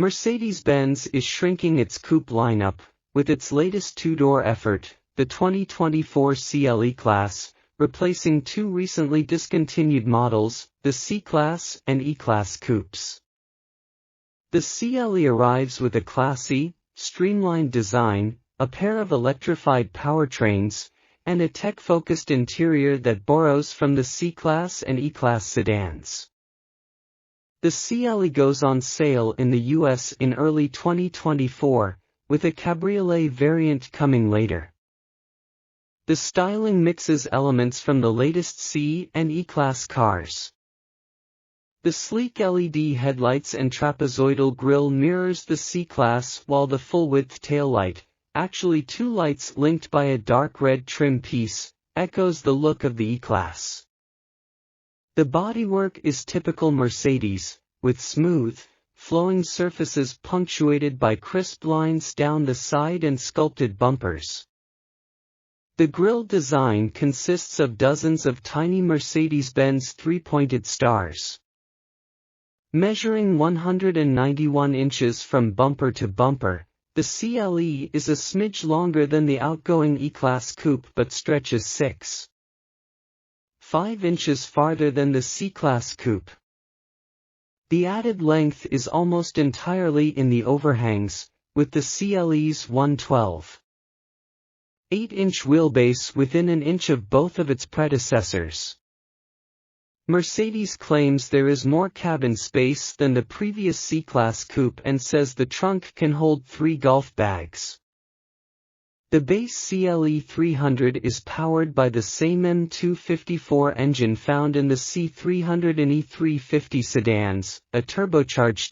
Mercedes-Benz is shrinking its coupe lineup, with its latest two-door effort, the 2024 CLE class, replacing two recently discontinued models, the C-Class and E-Class coupes. The CLE arrives with a classy, streamlined design, a pair of electrified powertrains, and a tech-focused interior that borrows from the C-Class and E-Class sedans. The CLE goes on sale in the US in early 2024, with a cabriolet variant coming later. The styling mixes elements from the latest C and E-Class cars. The sleek LED headlights and trapezoidal grille mirrors the C-Class, while the full-width taillight, actually two lights linked by a dark red trim piece, echoes the look of the E-Class. The bodywork is typical Mercedes, with smooth, flowing surfaces punctuated by crisp lines down the side and sculpted bumpers. The grille design consists of dozens of tiny Mercedes-Benz three-pointed stars. Measuring 191 inches from bumper to bumper, the CLE is a smidge longer than the outgoing E-Class coupe but stretches 6.5 inches farther than the C-Class coupe. The added length is almost entirely in the overhangs, with the CLE's 112.8-inch wheelbase within an inch of both of its predecessors. Mercedes claims there is more cabin space than the previous C-Class coupe and says the trunk can hold 3 golf bags. The base CLE 300 is powered by the same M254 engine found in the C300 and E350 sedans, a turbocharged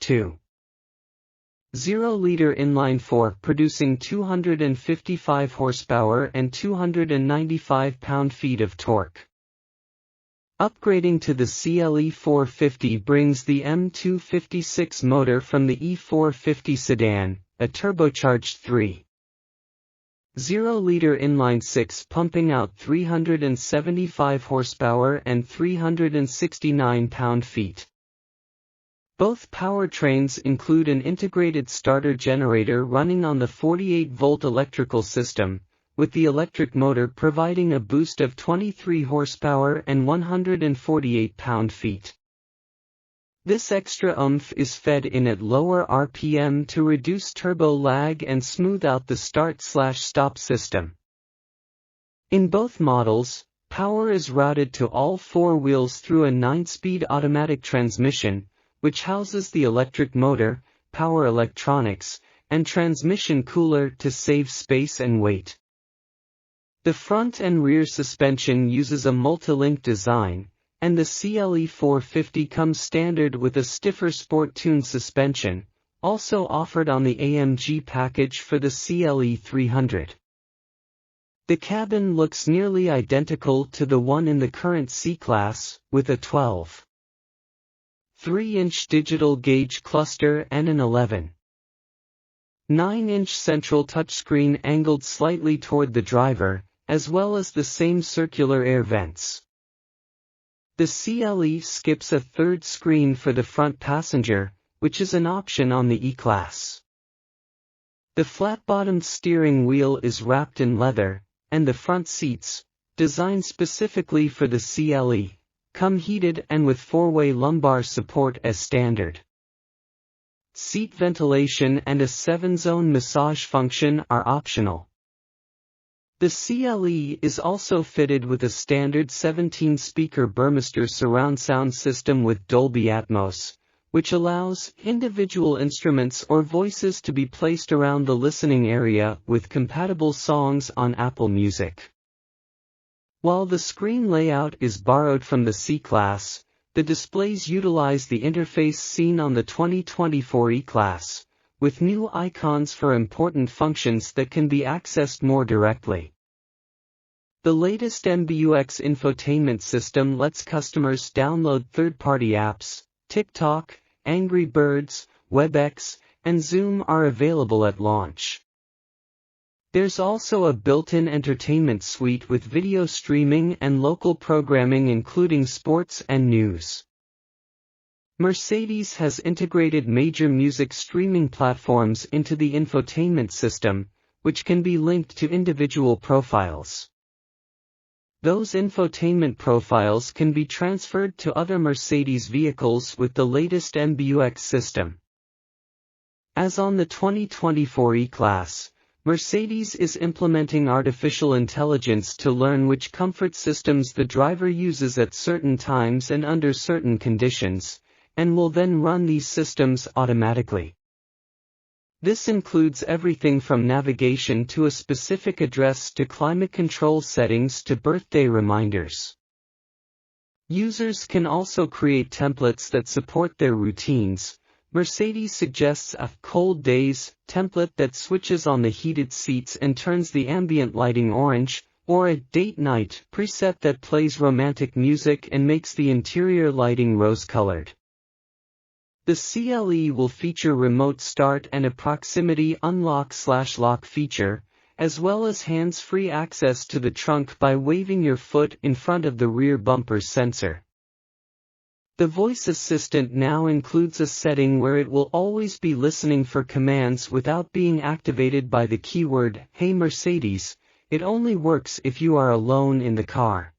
2.0-liter inline-4 producing 255 horsepower and 295 pound-feet of torque. Upgrading to the CLE 450 brings the M256 motor from the E450 sedan, a turbocharged 3.0-liter inline-6 pumping out 375 horsepower and 369 pound-feet. Both powertrains include an integrated starter generator running on the 48-volt electrical system, with the electric motor providing a boost of 23 horsepower and 148 pound-feet. This extra oomph is fed in at lower RPM to reduce turbo lag and smooth out the start/stop system. In both models, power is routed to all four wheels through a 9-speed automatic transmission, which houses the electric motor, power electronics, and transmission cooler to save space and weight. The front and rear suspension uses a multi-link design, and the CLE 450 comes standard with a stiffer sport-tuned suspension, also offered on the AMG package for the CLE 300. The cabin looks nearly identical to the one in the current C-Class, with a 12.3-inch digital gauge cluster and an 11.9-inch central touchscreen angled slightly toward the driver, as well as the same circular air vents. The CLE skips a third screen for the front passenger, which is an option on the E-Class. The flat-bottomed steering wheel is wrapped in leather, and the front seats, designed specifically for the CLE, come heated and with 4-way lumbar support as standard. Seat ventilation and a 7-zone massage function are optional. The CLE is also fitted with a standard 17-speaker Burmester surround sound system with Dolby Atmos, which allows individual instruments or voices to be placed around the listening area with compatible songs on Apple Music. While the screen layout is borrowed from the C-Class, the displays utilize the interface seen on the 2024 E-Class, with new icons for important functions that can be accessed more directly. The latest MBUX infotainment system lets customers download third-party apps. TikTok, Angry Birds, WebEx, and Zoom are available at launch. There's also a built-in entertainment suite with video streaming and local programming including sports and news. Mercedes has integrated major music streaming platforms into the infotainment system, which can be linked to individual profiles. Those infotainment profiles can be transferred to other Mercedes vehicles with the latest MBUX system. As on the 2024 E-Class, Mercedes is implementing artificial intelligence to learn which comfort systems the driver uses at certain times and under certain conditions, and will then run these systems automatically. This includes everything from navigation to a specific address to climate control settings to birthday reminders. Users can also create templates that support their routines. Mercedes suggests a cold days template that switches on the heated seats and turns the ambient lighting orange, or a date night preset that plays romantic music and makes the interior lighting rose-colored. The CLE will feature remote start and a proximity unlock/lock feature, as well as hands-free access to the trunk by waving your foot in front of the rear bumper sensor. The voice assistant now includes a setting where it will always be listening for commands without being activated by the keyword, "Hey Mercedes." It only works if you are alone in the car.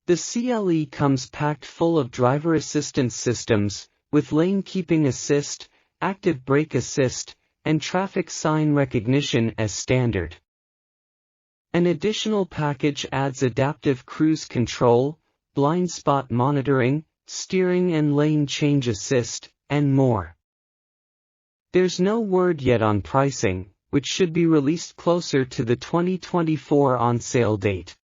The CLE comes packed full of driver assistance systems, with lane keeping assist, active brake assist, and traffic sign recognition as standard. An additional package adds adaptive cruise control, blind spot monitoring, steering and lane change assist, and more. There's no word yet on pricing, which should be released closer to the 2024 on-sale date.